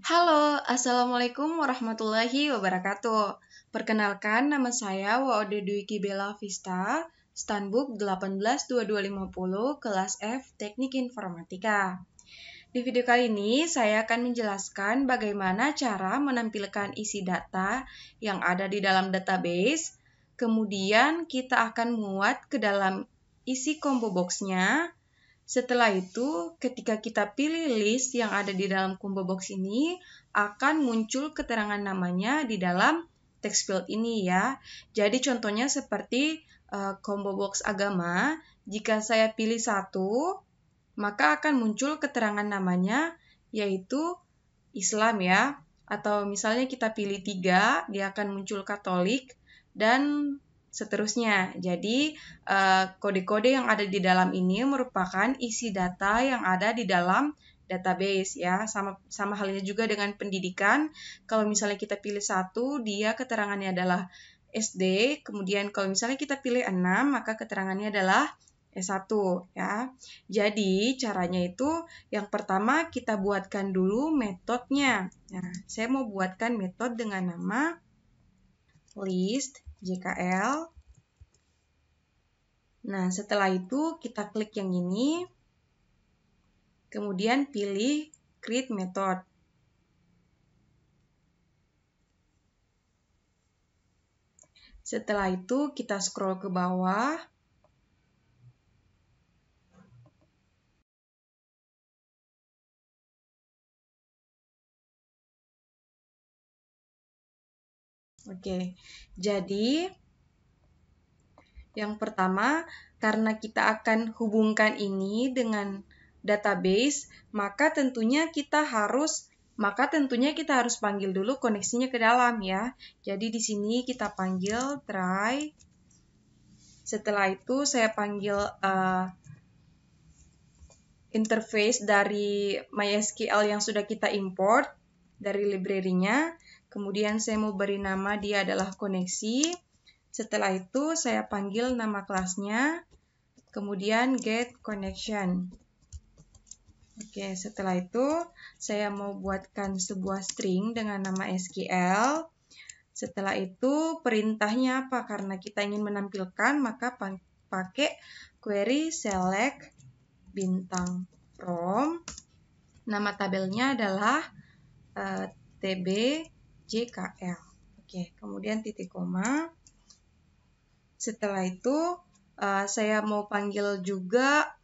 Halo, Assalamualaikum warahmatullahi wabarakatuh. Perkenalkan, nama saya Waode Dwiki Bella Vista, Standbook 182250, kelas F Teknik Informatika. Di video kali ini, saya akan menjelaskan bagaimana cara menampilkan isi data yang ada di dalam database. Kemudian, kita akan muat ke dalam isi combo box-nya. Setelah itu, ketika kita pilih list yang ada di dalam combo box ini, akan muncul keterangan namanya di dalam text field ini ya. Jadi contohnya seperti combo box agama, jika saya pilih satu, maka akan muncul keterangan namanya yaitu Islam ya. Atau misalnya kita pilih 3, dia akan muncul Katolik dan seterusnya. Jadi, kode-kode yang ada di dalam ini merupakan isi data yang ada di dalam database ya. Sama halnya juga dengan pendidikan. Kalau misalnya kita pilih 1, dia keterangannya adalah SD. Kemudian kalau misalnya kita pilih 6, maka keterangannya adalah S1 ya. Jadi, caranya itu yang pertama kita buatkan dulu metodenya. Nah, saya mau buatkan metode dengan nama list JKL. Nah, setelah itu kita klik yang ini, kemudian pilih create method. Setelah itu kita scroll ke bawah. Oke, jadi yang pertama, karena kita akan hubungkan ini dengan database, maka tentunya kita harus panggil dulu koneksinya ke dalam ya. Jadi di sini kita panggil try. Setelah itu saya panggil interface dari MySQL yang sudah kita import dari library-nya. Kemudian saya mau beri nama dia adalah koneksi. Setelah itu saya panggil nama kelasnya, kemudian get connection. Oke, setelah itu saya mau buatkan sebuah string dengan nama SQL. Setelah itu perintahnya apa? Karena kita ingin menampilkan, maka pakai query select bintang from. Nama tabelnya adalah tbjkl. Oke, kemudian titik koma. Setelah itu saya mau panggil juga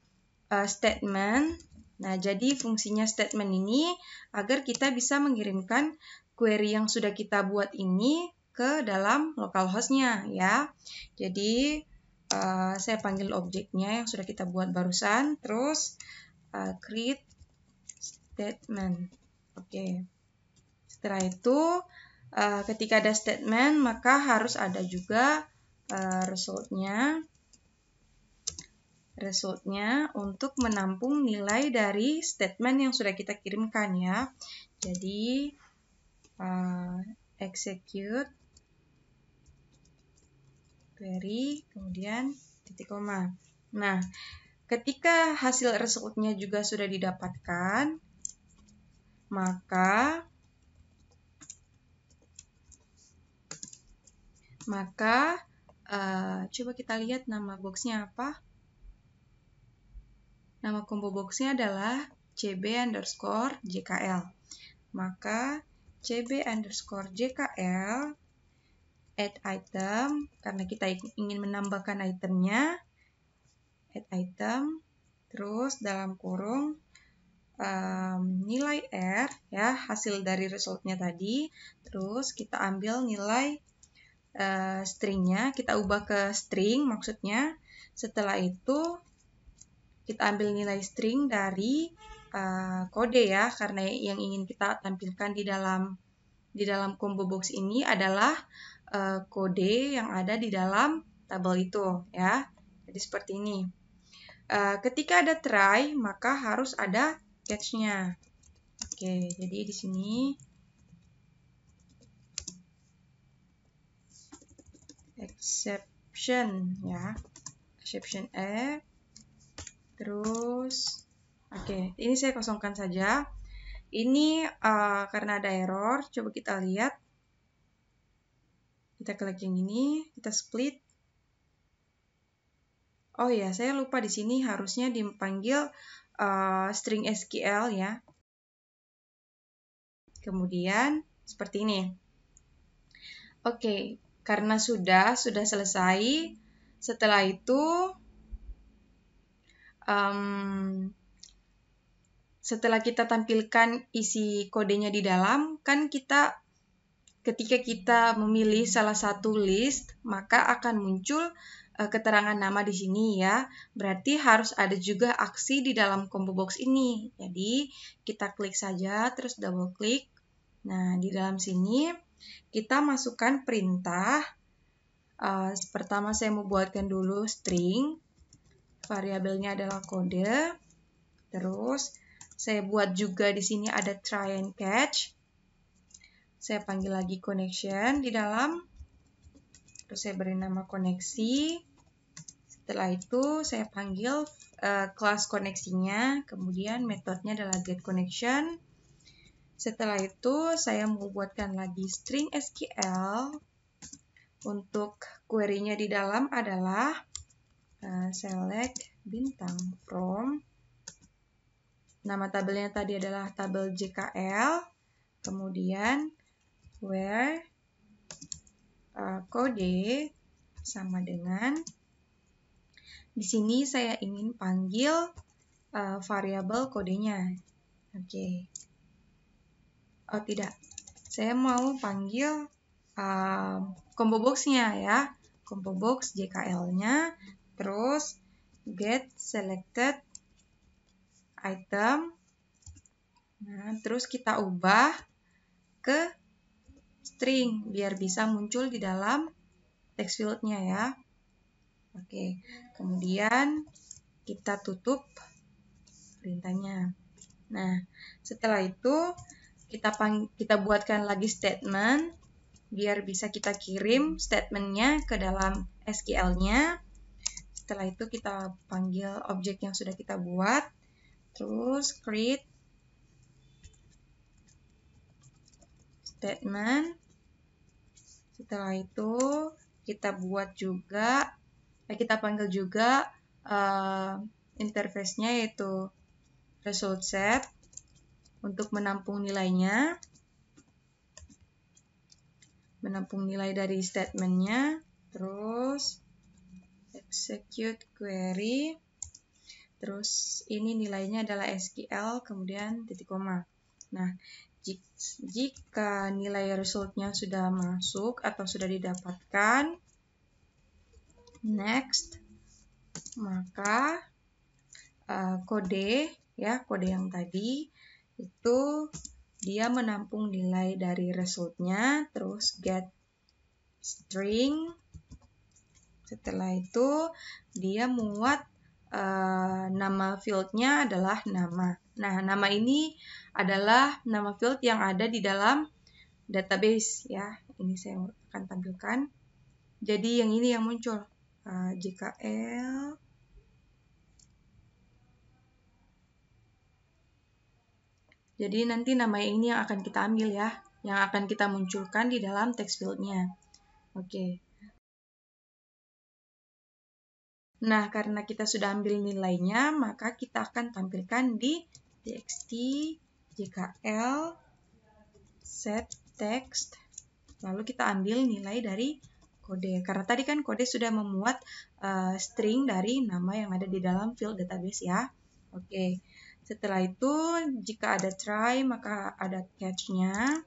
statement. Nah, jadi fungsinya statement ini agar kita bisa mengirimkan query yang sudah kita buat ini ke dalam localhost-nya ya. Jadi saya panggil objeknya yang sudah kita buat barusan, terus create statement. Oke. Setelah itu ketika ada statement maka harus ada juga resultnya untuk menampung nilai dari statement yang sudah kita kirimkan ya. Jadi execute query kemudian titik koma. Nah, ketika hasil resultnya juga sudah didapatkan, maka coba kita lihat nama boxnya apa. Nama combo boxnya adalah cb_jkl. Maka cb_jkl add item, karena kita ingin menambahkan itemnya, add item, terus dalam kurung nilai R ya, hasil dari resultnya tadi, terus kita ambil nilai stringnya, kita ubah ke string maksudnya. Setelah itu kita ambil nilai string dari kode ya, karena yang ingin kita tampilkan di dalam combo box ini adalah kode yang ada di dalam tabel itu ya. Jadi seperti ini. Ketika ada try, maka harus ada catch-nya. Oke, jadi di sini exception ya, exception F. Terus, oke, ini saya kosongkan saja. Ini karena ada error, coba kita lihat. Kita klik yang ini, kita split. Oh ya, saya lupa di sini harusnya dipanggil string SQL ya. Kemudian seperti ini. Oke, karena sudah selesai. Setelah itu setelah kita tampilkan isi kodenya di dalam, kan ketika kita memilih salah satu list, maka akan muncul keterangan nama di sini ya. Berarti harus ada juga aksi di dalam combo box ini. Jadi kita klik saja, terus double klik. Nah, di dalam sini kita masukkan perintah. Pertama saya mau buatkan dulu string. Variabelnya adalah kode. Terus saya buat juga di sini ada try and catch. Saya panggil lagi connection di dalam. Terus saya beri nama koneksi. Setelah itu saya panggil kelas koneksinya. Kemudian metodenya adalah get connection. Setelah itu saya mau buatkan lagi string SQL. Untuk query-nya di dalam adalah select bintang from. Nama tabelnya tadi adalah tabel JKL. Kemudian where kode sama dengan di sini saya ingin panggil variabel kodenya. Oke. Oh tidak, saya mau panggil combo box-nya ya. Combo box JKL-nya, terus get selected item. Nah, terus kita ubah ke string biar bisa muncul di dalam text field-nya ya. Oke, kemudian kita tutup perintahnya. Nah, setelah itu kita buatkan lagi statement biar bisa kita kirim statementnya ke dalam SQL-nya. Setelah itu kita panggil objek yang sudah kita buat, terus create statement. Setelah itu kita buat juga, kita panggil juga interface-nya yaitu result set untuk menampung nilainya, menampung nilai dari statementnya, terus execute query, terus ini nilainya adalah SQL, kemudian titik koma. Nah, jika nilai resultnya sudah masuk atau sudah didapatkan, next, maka kode yang tadi itu dia menampung nilai dari resultnya, terus get string. Setelah itu dia muat nama fieldnya adalah nama. Nah, nama ini adalah nama field yang ada di dalam database ya. Ini saya akan tampilkan. Jadi yang ini yang muncul JKL. Jadi nanti nama ini yang akan kita ambil ya, yang akan kita munculkan di dalam text field-nya. Oke. Nah, karena kita sudah ambil nilainya, maka kita akan tampilkan di txt jkl set text. Lalu kita ambil nilai dari kode. Karena tadi kan kode sudah memuat string dari nama yang ada di dalam field database ya. Oke. Setelah itu, jika ada try, maka ada catch-nya.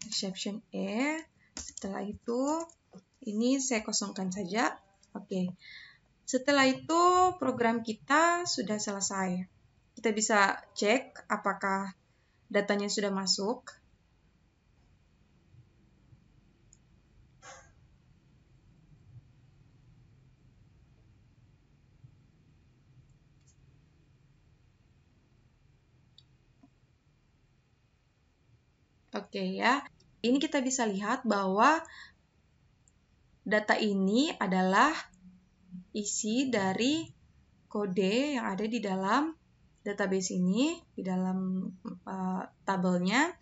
Exception E. Setelah itu, ini saya kosongkan saja. Oke. Setelah itu, program kita sudah selesai. Kita bisa cek apakah datanya sudah masuk. Oke ya. Ini kita bisa lihat bahwa data ini adalah isi dari kode yang ada di dalam database ini di dalam tabelnya.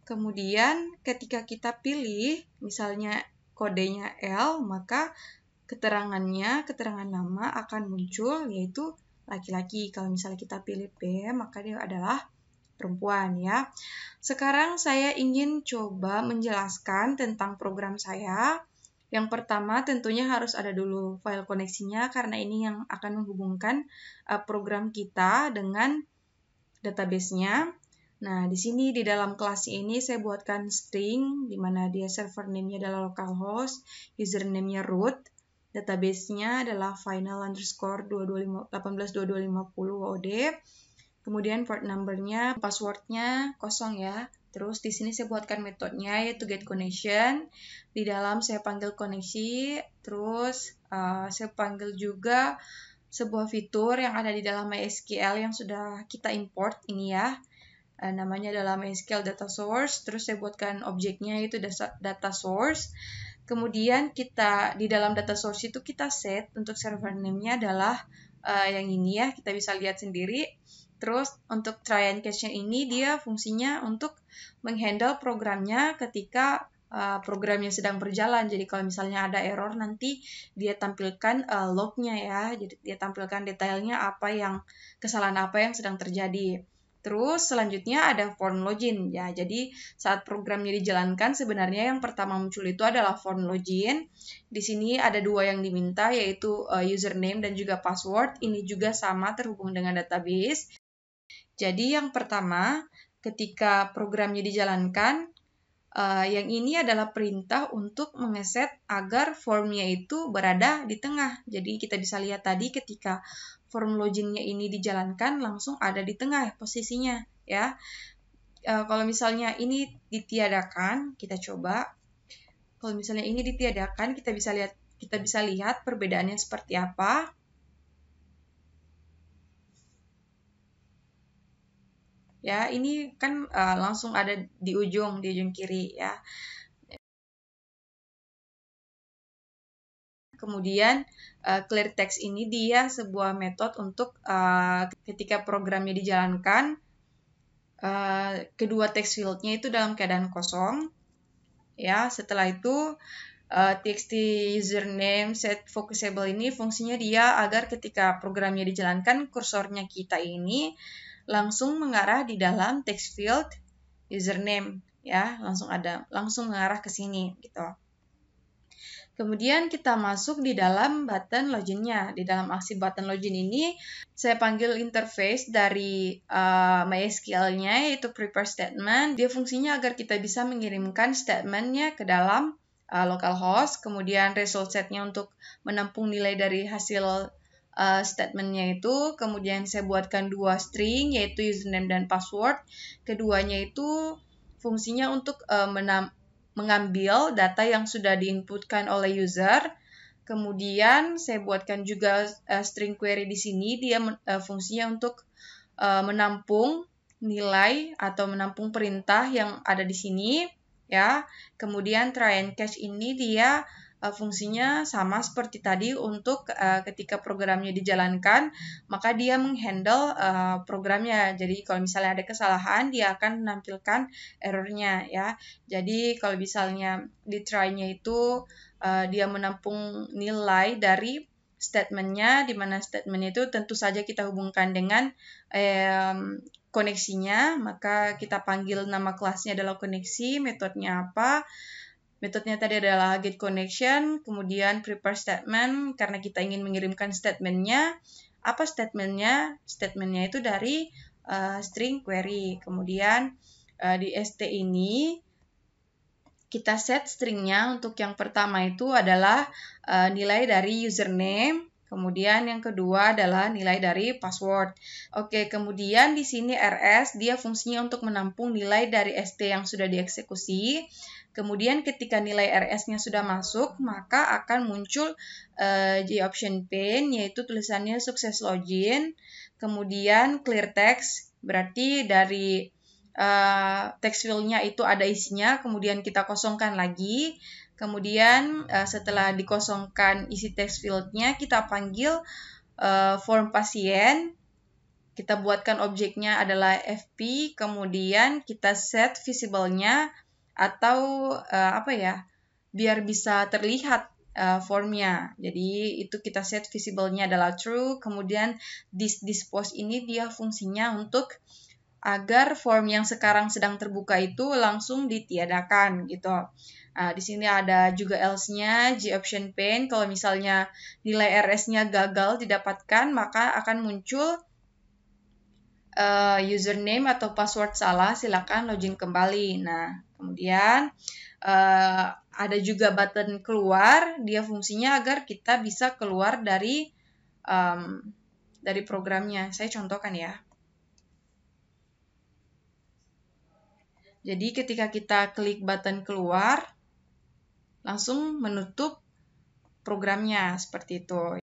Kemudian ketika kita pilih misalnya kodenya L, maka keterangan nama akan muncul yaitu laki-laki. Kalau misalnya kita pilih P, maka dia adalah perempuan ya. Sekarang saya ingin coba menjelaskan tentang program saya. Yang pertama tentunya harus ada dulu file koneksinya karena ini yang akan menghubungkan program kita dengan database-nya. Nah, di sini di dalam kelas ini saya buatkan string di mana dia server name-nya adalah localhost, username-nya root, database-nya adalah final_182250 WOD. Kemudian port number-nya, password-nya kosong ya. Terus di sini saya buatkan metodenya yaitu get connection. Di dalam saya panggil koneksi, terus saya panggil juga sebuah fitur yang ada di dalam MySQL yang sudah kita import ini ya. Namanya adalah MySQL data source. Terus saya buatkan objeknya yaitu data source. Kemudian kita di dalam data source itu kita set untuk server name-nya adalah yang ini ya, kita bisa lihat sendiri. Terus untuk try and catch ini dia fungsinya untuk menghandle programnya ketika programnya sedang berjalan. Jadi kalau misalnya ada error nanti dia tampilkan lognya ya. Jadi dia tampilkan detailnya kesalahan apa yang sedang terjadi. Terus selanjutnya ada form login ya. Jadi saat programnya dijalankan sebenarnya yang pertama muncul itu adalah form login. Di sini ada dua yang diminta yaitu username dan juga password. Ini juga sama terhubung dengan database. Jadi yang pertama ketika programnya dijalankan yang ini adalah perintah untuk mengeset agar formnya itu berada di tengah. Jadi kita bisa lihat tadi ketika form login-nya ini dijalankan langsung ada di tengah posisinya ya. Kalau misalnya ini ditiadakan, kita coba. Kalau misalnya ini ditiadakan, kita bisa lihat perbedaannya seperti apa. Ya, ini kan langsung ada di ujung kiri ya. Kemudian clear text ini dia sebuah metode untuk ketika programnya dijalankan, kedua text field-nya itu dalam keadaan kosong. Ya, setelah itu txt username set focusable ini fungsinya dia agar ketika programnya dijalankan kursornya kita ini langsung mengarah di dalam text field username ya, langsung mengarah ke sini gitu. Kemudian kita masuk di dalam button login-nya. Di dalam aksi button login ini saya panggil interface dari MySQL-nya yaitu prepare statement. Dia fungsinya agar kita bisa mengirimkan statement-nya ke dalam localhost. Kemudian result set-nya untuk menampung nilai dari hasil statement-nya itu. Kemudian saya buatkan dua string yaitu username dan password. Keduanya itu fungsinya untuk mengambil data yang sudah diinputkan oleh user. Kemudian saya buatkan juga string query di sini. Dia fungsinya untuk menampung nilai atau menampung perintah yang ada di sini ya. Kemudian try and catch ini dia fungsinya sama seperti tadi untuk ketika programnya dijalankan, maka dia menghandle programnya. Jadi kalau misalnya ada kesalahan, dia akan menampilkan errornya ya. Jadi kalau misalnya di try-nya itu dia menampung nilai dari statement-nya, di mana statement itu tentu saja kita hubungkan dengan koneksinya, maka kita panggil nama kelasnya adalah koneksi, metodenya apa. Metodenya tadi adalah get connection, kemudian prepare statement, karena kita ingin mengirimkan statementnya. Apa statementnya? Statementnya itu dari string query. Kemudian di st ini, kita set stringnya untuk yang pertama itu adalah nilai dari username, kemudian yang kedua adalah nilai dari password. Oke, kemudian di sini rs, dia fungsinya untuk menampung nilai dari st yang sudah dieksekusi. Kemudian ketika nilai rs-nya sudah masuk, maka akan muncul option pane, yaitu tulisannya sukses login. Kemudian clear text, berarti dari text field-nya itu ada isinya, kemudian kita kosongkan lagi. Kemudian setelah dikosongkan isi text field-nya, kita panggil form pasien. Kita buatkan objeknya adalah FP, kemudian kita set visible-nya atau biar bisa terlihat formnya. Jadi itu kita set visible-nya adalah true, kemudian dispose ini dia fungsinya untuk agar form yang sekarang sedang terbuka itu langsung ditiadakan gitu. Di sini ada juga else-nya, G-option pane. Kalau misalnya nilai RS-nya gagal didapatkan, maka akan muncul username atau password salah, silakan login kembali. Nah, kemudian ada juga button keluar, dia fungsinya agar kita bisa keluar dari programnya. Saya contohkan ya. Jadi ketika kita klik button keluar, langsung menutup programnya seperti itu.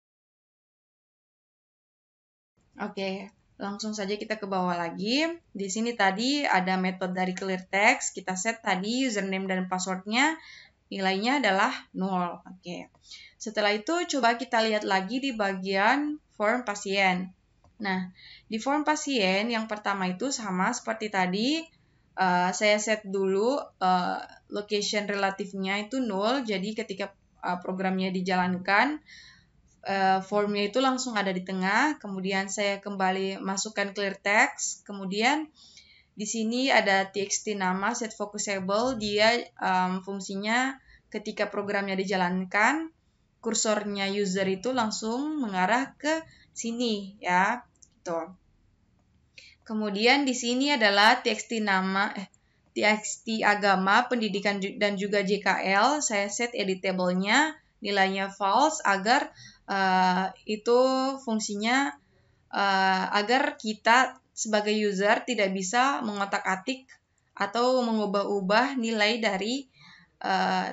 Oke, langsung saja kita ke bawah lagi. Di sini tadi ada metode dari clear text. Kita set tadi username dan passwordnya. Nilainya adalah 0. Oke. Setelah itu coba kita lihat lagi di bagian form pasien. Nah, di form pasien yang pertama itu sama seperti tadi. Saya set dulu location relatifnya itu 0. Jadi ketika programnya dijalankan, formnya itu langsung ada di tengah, kemudian saya kembali masukkan clear text, kemudian di sini ada txt nama set focusable, dia fungsinya ketika programnya dijalankan, kursornya user itu langsung mengarah ke sini ya, gitu. Kemudian di sini adalah txt nama, txt agama, pendidikan dan juga JKL, saya set editable-nya, nilainya false agar itu fungsinya agar kita sebagai user tidak bisa mengotak-atik atau mengubah-ubah nilai dari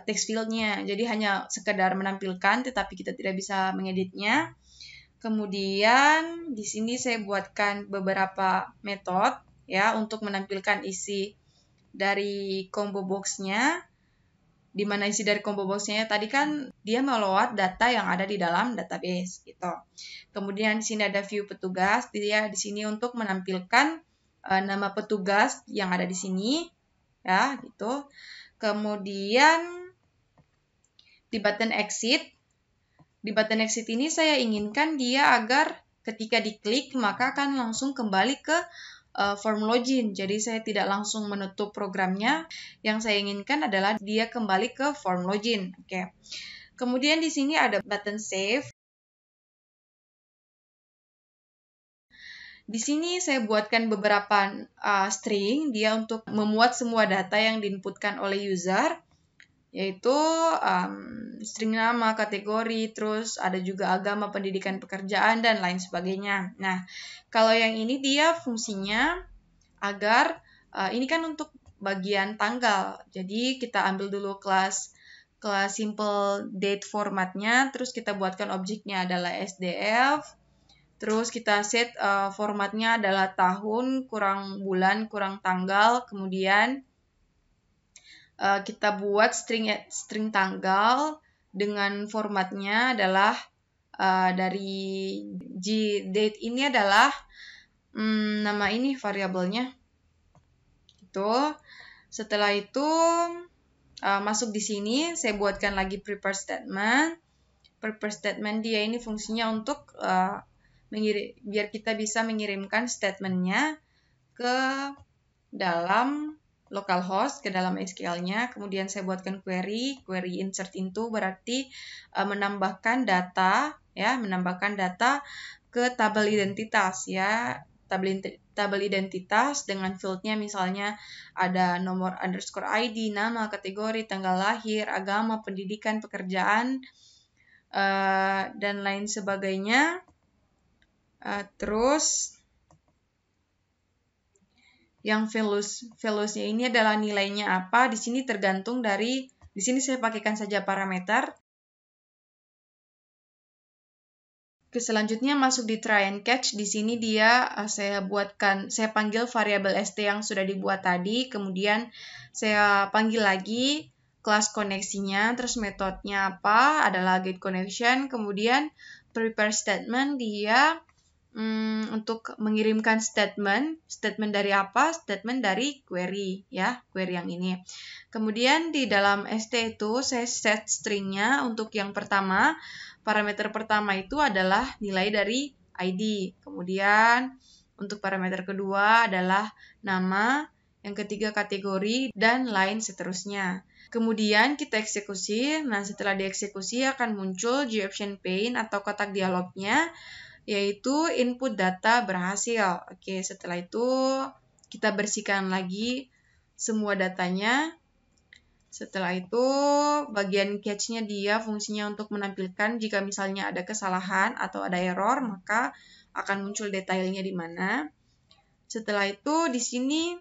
text field-nya. Jadi hanya sekedar menampilkan tetapi kita tidak bisa mengeditnya. Kemudian di sini saya buatkan beberapa metode ya untuk menampilkan isi dari combo box-nya. Di mana isi dari combo box-nya tadi kan dia meload data yang ada di dalam database gitu. Kemudian di sini ada view petugas, dia di sini untuk menampilkan nama petugas yang ada di sini ya gitu. Kemudian di button exit ini saya inginkan dia agar ketika diklik maka akan langsung kembali ke form login. Jadi saya tidak langsung menutup programnya. Yang saya inginkan adalah dia kembali ke form login. Oke. Kemudian di sini ada button save. Di sini saya buatkan beberapa string dia untuk memuat semua data yang diinputkan oleh user, yaitu string nama, kategori, terus ada juga agama, pendidikan, pekerjaan, dan lain sebagainya. Nah, kalau yang ini dia fungsinya agar ini kan untuk bagian tanggal. Jadi kita ambil dulu kelas simple date formatnya, terus kita buatkan objeknya adalah SDF, terus kita set formatnya adalah tahun kurang bulan kurang tanggal, kemudian kita buat string tanggal dengan formatnya adalah dari date ini adalah nama ini variabelnya. Itu. Setelah itu masuk di sini saya buatkan lagi prepare statement. Prepare statement dia ini fungsinya untuk biar kita bisa mengirimkan statementnya ke dalam localhost, ke dalam SQL-nya. Kemudian saya buatkan query insert into berarti menambahkan data ke tabel identitas ya. Tabel identitas dengan field-nya misalnya ada nomor underscore ID, nama, kategori, tanggal lahir, agama, pendidikan, pekerjaan, dan lain sebagainya. Terus yang values-nya ini adalah nilainya apa. Di sini tergantung dari, di sini saya pakaikan saja parameter. Selanjutnya masuk di try and catch. Di sini dia saya panggil variabel st yang sudah dibuat tadi, kemudian saya panggil lagi kelas koneksinya, terus metodenya apa adalah get connection, kemudian prepare statement dia untuk mengirimkan statement dari apa? Statement dari query, ya, query yang ini. Kemudian di dalam ST itu saya set stringnya untuk yang pertama, parameter pertama itu adalah nilai dari ID. Kemudian untuk parameter kedua adalah nama, yang ketiga kategori, dan lain seterusnya. Kemudian kita eksekusi. Nah, setelah dieksekusi akan muncul GOption pane atau kotak dialognya, yaitu input data berhasil. Oke, setelah itu kita bersihkan lagi semua datanya. Setelah itu bagian catch-nya dia fungsinya untuk menampilkan jika misalnya ada kesalahan atau ada error, maka akan muncul detailnya di mana. Setelah itu di sini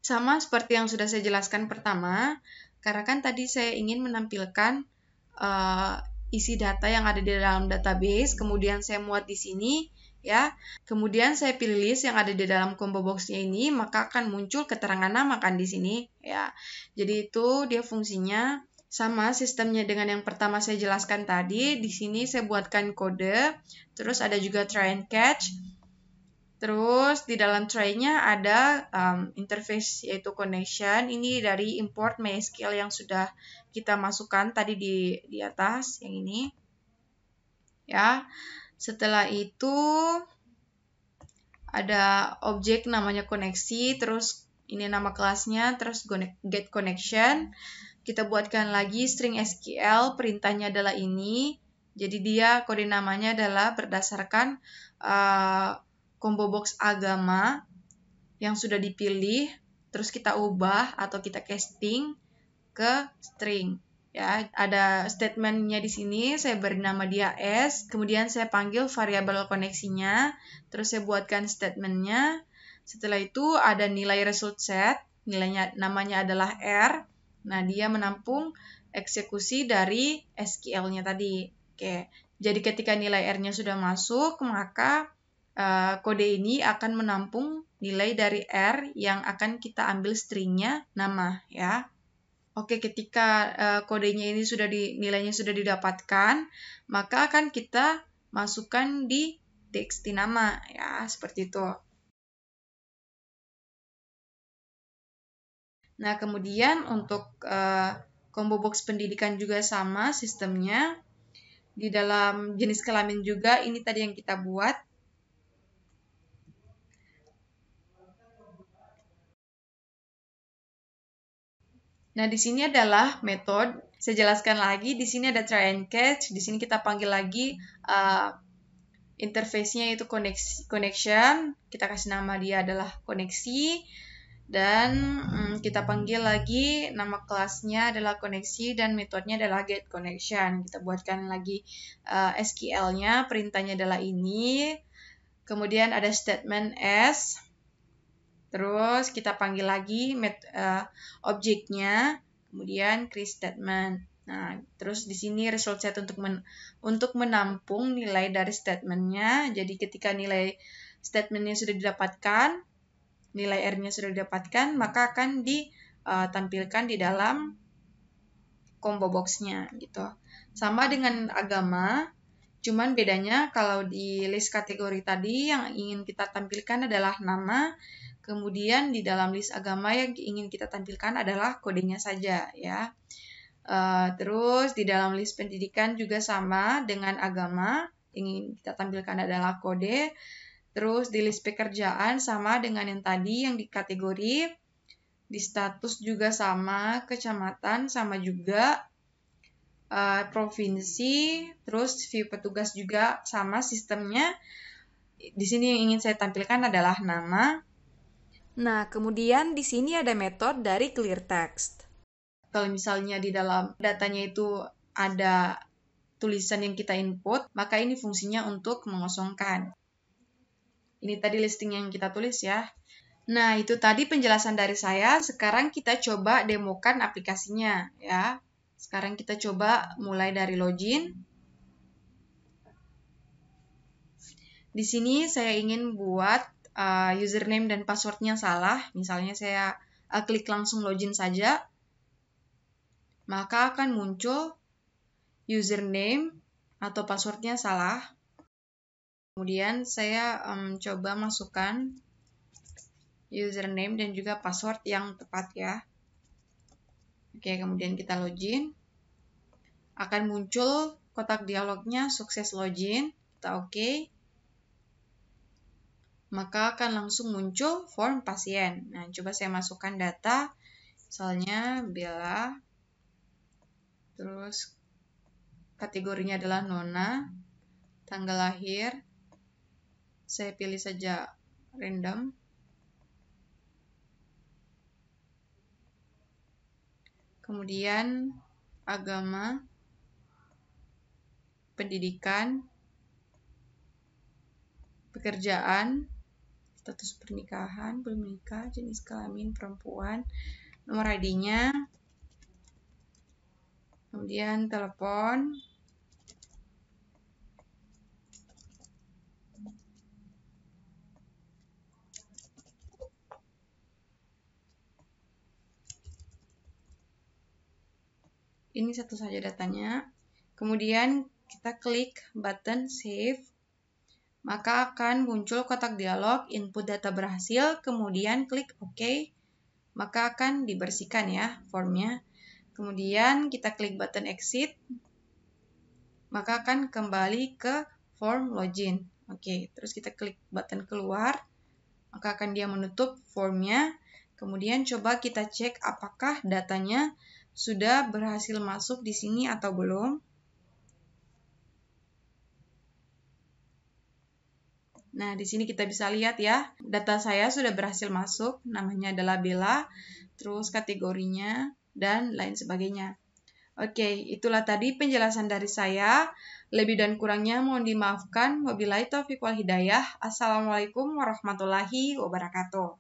sama seperti yang sudah saya jelaskan pertama, karena kan tadi saya ingin menampilkan isi data yang ada di dalam database, kemudian saya muat di sini, ya. Kemudian saya pilih list yang ada di dalam combo box-nya ini, maka akan muncul keterangan nama kan di sini, ya. Jadi itu dia fungsinya sama sistemnya dengan yang pertama saya jelaskan tadi. Di sini saya buatkan kode, terus ada juga try and catch. Terus di dalam try-nya ada interface yaitu connection. Ini dari import MySQL yang sudah kita masukkan tadi di atas yang ini. Ya. Setelah itu ada objek namanya koneksi, terus ini nama kelasnya, terus get connection. Kita buatkan lagi string SQL, perintahnya adalah ini. Jadi dia kode namanya adalah berdasarkan combo box agama yang sudah dipilih, terus kita ubah atau kita casting ke string. Ya, ada statementnya di sini, saya beri nama dia S, kemudian saya panggil variabel koneksinya, terus saya buatkan statementnya. Setelah itu ada nilai result set, nilainya namanya adalah R. Nah, dia menampung eksekusi dari SQL-nya tadi. Oke, jadi ketika nilai R-nya sudah masuk, maka kode ini akan menampung nilai dari R yang akan kita ambil stringnya nama, ya. Oke, ketika kodenya ini nilainya sudah didapatkan, maka akan kita masukkan di txt nama, ya, seperti itu. Nah, kemudian untuk combo box pendidikan juga sama sistemnya. Di dalam jenis kelamin juga, ini tadi yang kita buat. Nah, di sini adalah metode. Saya jelaskan lagi, di sini ada try and catch. Di sini kita panggil lagi interface-nya itu connection. Kita kasih nama dia adalah koneksi. Dan kita panggil lagi nama kelasnya adalah koneksi dan metodenya adalah get connection. Kita buatkan lagi SQL-nya, perintahnya adalah ini. Kemudian ada statement S. Terus kita panggil lagi objeknya, kemudian create statement. Nah, terus di sini result set untuk menampung nilai dari statementnya. Jadi ketika nilai statementnya sudah didapatkan, nilai R-nya sudah didapatkan, maka akan ditampilkan di dalam combo box-nya gitu. Sama dengan agama, cuman bedanya kalau di list kategori tadi yang ingin kita tampilkan adalah nama. Kemudian di dalam list agama yang ingin kita tampilkan adalah kodenya saja, ya. Terus di dalam list pendidikan juga sama dengan agama, ingin kita tampilkan adalah kode. Terus di list pekerjaan sama dengan yang tadi yang di kategori. Di status juga sama, kecamatan sama juga, provinsi, terus view petugas juga sama sistemnya. Di sini yang ingin saya tampilkan adalah nama. Nah, kemudian di sini ada metode dari clear text. Kalau misalnya di dalam datanya itu ada tulisan yang kita input, maka ini fungsinya untuk mengosongkan. Ini tadi listing yang kita tulis ya. Nah, itu tadi penjelasan dari saya. Sekarang kita coba demokan aplikasinya ya. Sekarang kita coba mulai dari login. Di sini saya ingin buat username dan passwordnya salah, misalnya saya klik langsung login saja, maka akan muncul username atau passwordnya salah. Kemudian saya coba masukkan username dan juga password yang tepat ya. Oke, kemudian kita login. Akan muncul kotak dialognya sukses login. Kita oke. Maka akan langsung muncul form pasien. Nah, coba saya masukkan data. Misalnya Bella. Terus kategorinya adalah Nona. Tanggal lahir. Saya pilih saja random. Kemudian agama, pendidikan, pekerjaan, status pernikahan, belum menikah, jenis kelamin perempuan, nomor ID-nya, kemudian telepon, ini satu saja datanya. Kemudian kita klik button save, maka akan muncul kotak dialog input data berhasil, kemudian klik OK, maka akan dibersihkan ya formnya. Kemudian kita klik button exit, maka akan kembali ke form login. Oke, terus kita klik button keluar, maka akan dia menutup formnya. Kemudian coba kita cek apakah datanya sudah berhasil masuk di sini atau belum. Nah, di sini kita bisa lihat ya, data saya sudah berhasil masuk, namanya adalah Bella, terus kategorinya, dan lain sebagainya. Oke, itulah tadi penjelasan dari saya. Lebih dan kurangnya mohon dimaafkan. Wabillahi taufiq wal hidayah. Assalamualaikum warahmatullahi wabarakatuh.